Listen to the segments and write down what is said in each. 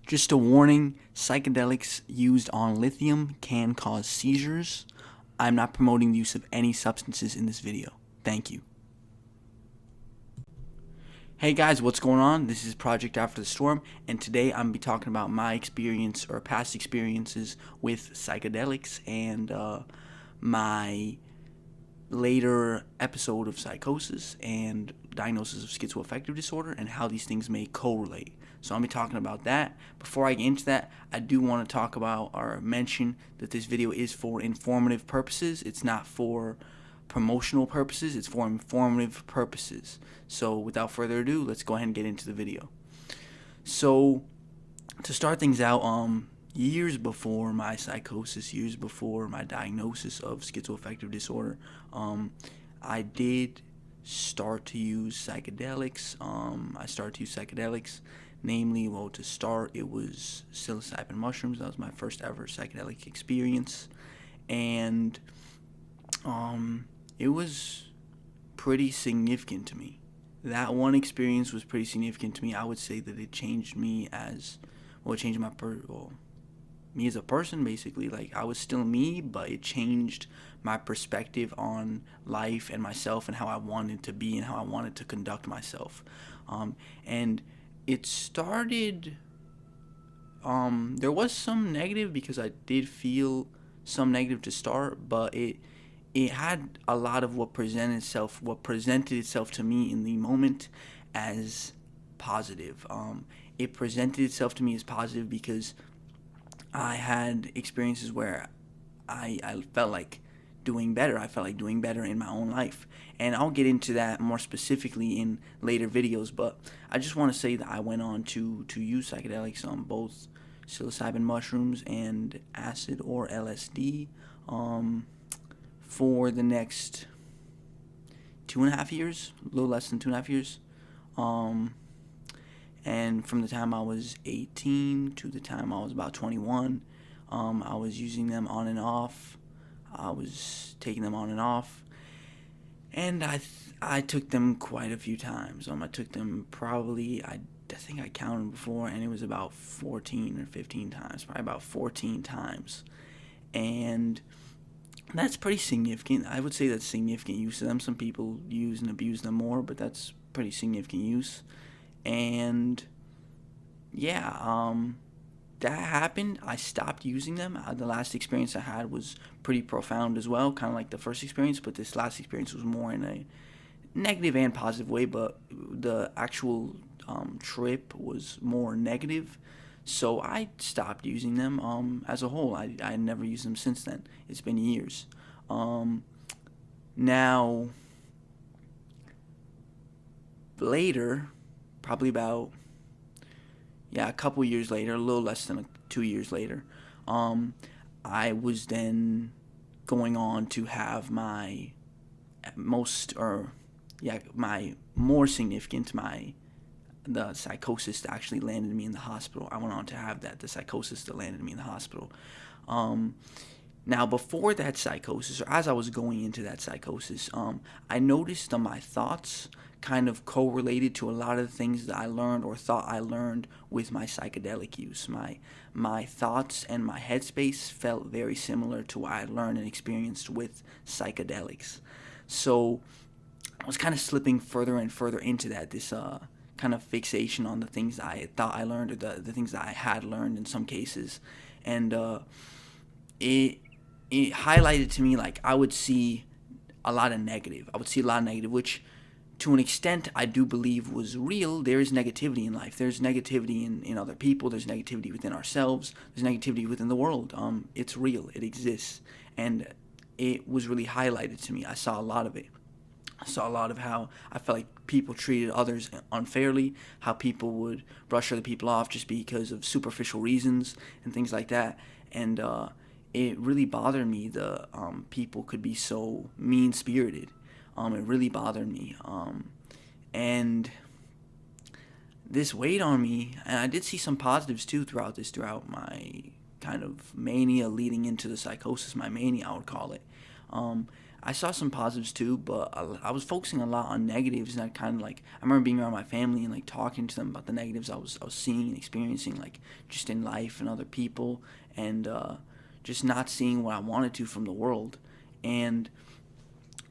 Just a warning, psychedelics used on lithium can cause seizures. I'm not promoting the use of any substances in this video. Thank you. Hey guys, what's going on? This is Project After the Storm, and today I'm going to be talking about my experience or past experiences with psychedelics and my later episode of Psychosis and diagnosis of schizoaffective disorder and how these things may correlate. So I'll be talking about that. Before I get into that, I do want to talk about or mention that this video is for informative purposes. It's not for promotional purposes. It's for informative purposes. So without further ado, let's go ahead and get into the video. So to start things out, years before my psychosis, years before my diagnosis of schizoaffective disorder, I did start to use psychedelics. Namely, well, to start, it was psilocybin mushrooms. That was my first ever psychedelic experience, and it was pretty significant to me. That one experience was pretty significant to me. I would say that it changed me as, well, it changed me as a person, basically. Like, I was still me, but it changed my perspective on life and myself and how I wanted to be and how I wanted to conduct myself. And it started, there was some negative because I did feel some negative to start, but it had a lot of what presented itself to me in the moment as positive. It presented itself to me as positive because I had experiences where I felt like doing better. I felt like doing better in my own life. And I'll get into that more specifically in later videos, but I just want to say that I went on to use psychedelics, both psilocybin mushrooms and acid or LSD, for the next 2.5 years, a little less than 2.5 years. And from the time I was 18 to the time I was about 21, I was using them on and off. I was taking them on and off, and I took them quite a few times. I took them probably, I think I counted before, and it was about 14 or 15 times, probably about 14 times, and that's pretty significant. I would say that's significant use of them. Some people use and abuse them more, but that's pretty significant use. And yeah, that happened. I stopped using them. The last experience I had was pretty profound as well, kind of like the first experience, but this last experience was more in a negative and positive way, but the actual trip was more negative. So I stopped using them as a whole. I never used them since then. It's been years. Now, later, probably about, a couple years later, a little less than 2 years later, I was then going on to have my more significant, the psychosis that actually landed me in the hospital. I went on to have the psychosis that landed me in the hospital. Now, before that psychosis, or as I was going into that psychosis, I noticed that my thoughts kind of correlated to a lot of the things that I learned or thought I learned with my psychedelic use. My thoughts and my headspace felt very similar to what I had learned and experienced with psychedelics. So I was kind of slipping further and further into that, this kind of fixation on the things that I thought I learned, or the things that I had learned in some cases. And it highlighted to me, like, I would see a lot of negative. Which to an extent I do believe was real. There is negativity in life. There's negativity in other people. There's negativity within ourselves. There's negativity within the world. It's real. It exists. And it was really highlighted to me. I saw a lot of it. I saw a lot of how I felt like people treated others unfairly, how people would brush other people off just because of superficial reasons and things like that. And it really bothered me that people could be so mean-spirited. It really bothered me. And this weighed on me, and I did see some positives too throughout my kind of mania leading into the psychosis, my mania, I would call it. I saw some positives too, but I was focusing a lot on negatives, and I kind of like I remember being around my family and like talking to them about the negatives I was seeing and experiencing, like just in life and other people, and just not seeing what I wanted to from the world, and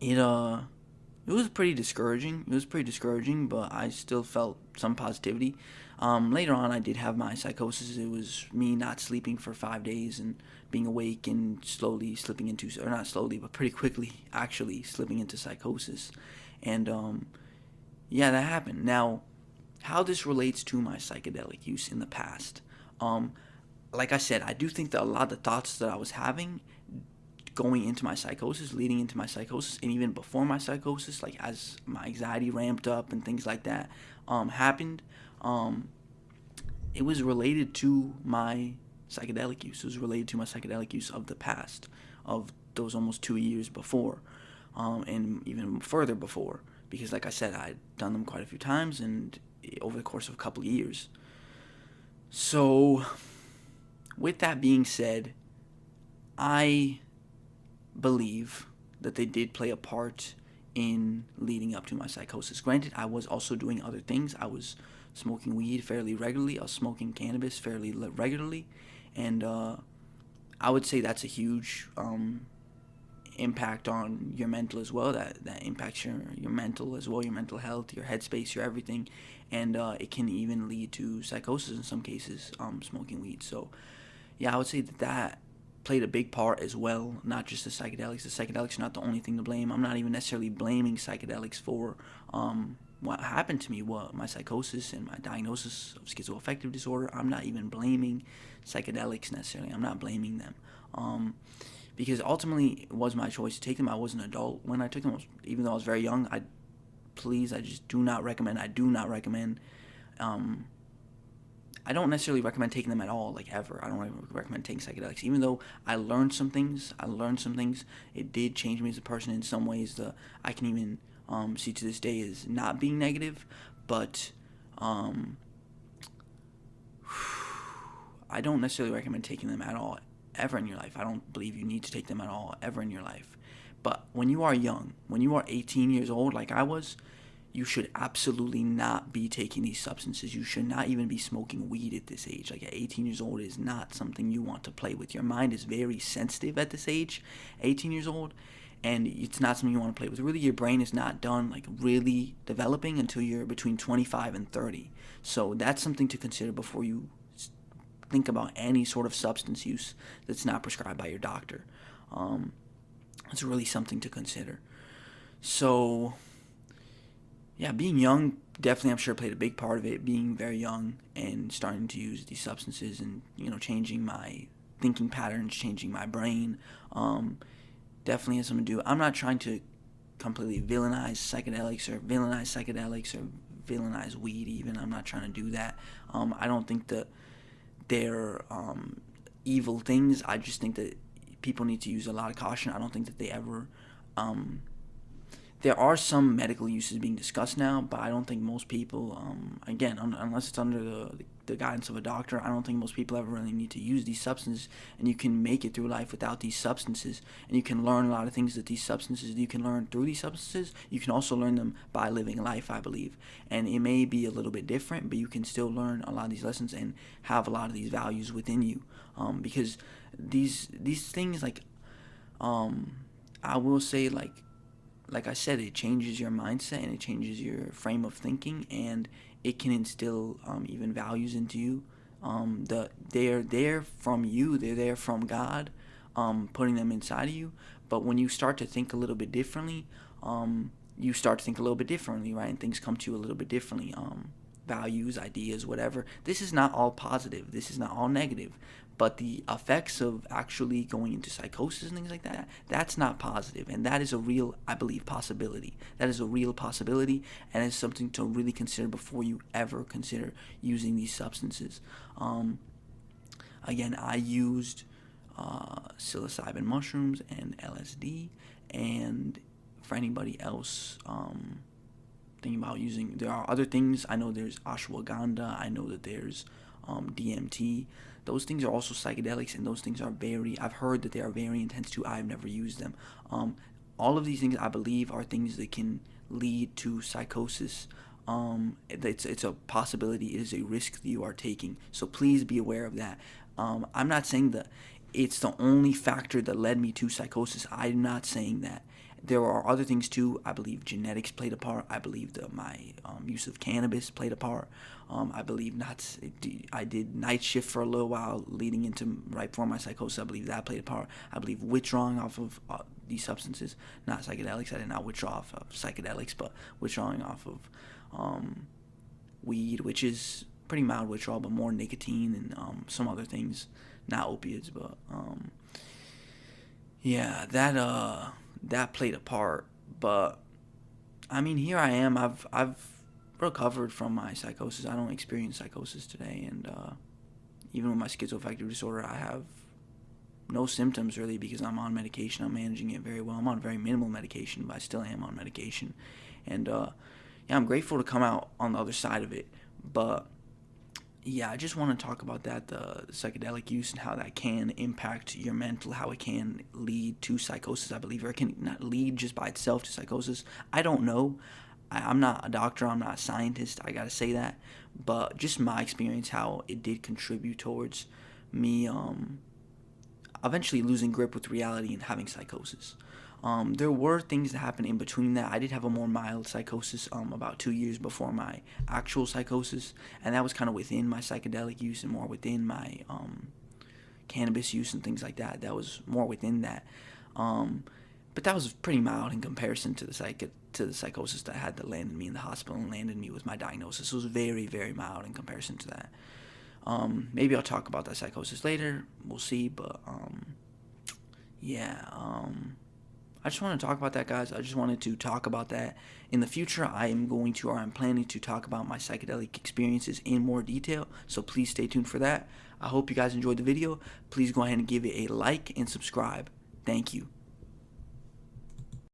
it it was pretty discouraging. It was pretty discouraging, but I still felt some positivity. Later on, I did have my psychosis. It was me not sleeping for 5 days and being awake and slowly slipping into, or not slowly, but pretty quickly actually slipping into psychosis. And yeah, that happened. Now, how this relates to my psychedelic use in the past. Um, like I said, I do think that a lot of the thoughts that I was having going into my psychosis, leading into my psychosis, and even before my psychosis, like as my anxiety ramped up and things like that happened, um, it was related to my psychedelic use. It was related to my psychedelic use of the past, of those almost 2 years before, and even further before, because like I said, I'd done them quite a few times and over the course of a couple of years. So, with that being said, I believe that they did play a part in leading up to my psychosis. Granted, I was also doing other things. I was smoking weed fairly regularly. I was smoking cannabis fairly regularly, and I would say that's a huge impact on your mental as well. That impacts your mental as well, your mental health, your headspace, your everything, and it can even lead to psychosis in some cases. Smoking weed. So yeah, I would say that played a big part as well, not just the psychedelics. The psychedelics are not the only thing to blame. I'm not even necessarily blaming psychedelics for what happened to me, what my psychosis and my diagnosis of schizoaffective disorder. I'm not even blaming psychedelics necessarily. I'm not blaming them. Because ultimately it was my choice to take them. I was an adult when I took them, even though I was very young. I just do not recommend. I do not recommend. I don't necessarily recommend taking them at all, like ever. I don't recommend taking psychedelics, even though I learned some things. It did change me as a person in some ways that I can even see to this day as not being negative. But I don't necessarily recommend taking them at all, ever in your life. I don't believe you need to take them at all, ever in your life. But when you are young, when you are 18 years old, like I was, you should absolutely not be taking these substances. You should not even be smoking weed at this age. Like at 18 years old is not something you want to play with. Your mind is very sensitive at this age, 18 years old, and it's not something you want to play with. Really, your brain is not done like really developing until you're between 25 and 30. So that's something to consider before you think about any sort of substance use that's not prescribed by your doctor. It's really something to consider. So yeah, being young definitely, I'm sure, played a big part of it. Being very young and starting to use these substances, and changing my thinking patterns, changing my brain, definitely has something to do. I'm not trying to completely villainize psychedelics or villainize weed. Even I'm not trying to do that. I don't think that they're evil things. I just think that people need to use a lot of caution. I don't think that they ever. There are some medical uses being discussed now, but I don't think most people, again, unless it's under the guidance of a doctor, I don't think most people ever really need to use these substances. And you can make it through life without these substances, and you can learn a lot of things that these substances you can learn through these substances. You can also learn them by living life, I believe. And it may be a little bit different, but you can still learn a lot of these lessons and have a lot of these values within you, because these things, like, I will say, like I said, it changes your mindset and it changes your frame of thinking, and it can instill even values into you. They're there from you. They're there from God, putting them inside of you. But when you start to think a little bit differently, right? And things come to you a little bit differently. Values, ideas, whatever. This is not all positive. This is not all negative. But the effects of actually going into psychosis and things like that, that's not positive. And that is a real, I believe, possibility. That is a real possibility, and it's something to really consider before you ever consider using these substances. Again, I used psilocybin mushrooms and LSD, and for anybody else thinking about using, there are other things. I know there's ashwagandha. I know that there's DMT. Those things are also psychedelics, and those things are I've heard that they are very intense too. I've never used them. all of these things I believe are things that can lead to psychosis. It's a possibility. It is a risk that you are taking. So please be aware of that. I'm not saying that it's the only factor that led me to psychosis. I'm not saying that. There are other things too. I believe genetics played a part. I believe that my use of cannabis played a part. I believe I did night shift for a little while leading into right before my psychosis. I believe that played a part. I believe withdrawing off of these substances, not psychedelics. I did not withdraw off of psychedelics, but withdrawing off of weed, which is pretty mild withdrawal, but more nicotine and some other things, not opiates, but yeah, that played a part. But I mean, here I am. I've recovered from my psychosis. I don't experience psychosis today, and even with my schizoaffective disorder, I have no symptoms really because I'm on medication. I'm managing it very well. I'm on very minimal medication, but I still am on medication, and yeah, I'm grateful to come out on the other side of it. But yeah, I just want to talk about that, the psychedelic use and how that can impact your mental, how it can lead to psychosis, I believe, or it can not lead just by itself to psychosis. I don't know. I'm not a doctor. I'm not a scientist. I gotta say that. But just my experience, how it did contribute towards me eventually losing grip with reality and having psychosis. There were things that happened in between that. I did have a more mild psychosis about 2 years before my actual psychosis, and that was kind of within my psychedelic use and more within my cannabis use and things like that. That was more within that. But that was pretty mild in comparison to the psychosis that had that landed me in the hospital and landed me with my diagnosis. It was very, very mild in comparison to that. Maybe I'll talk about that psychosis later. We'll see. But yeah. I just want to talk about that, guys. I just wanted to talk about that. In the future, I'm planning to talk about my psychedelic experiences in more detail, so please stay tuned for that. I hope you guys enjoyed the video. Please go ahead and give it a like and subscribe. Thank you.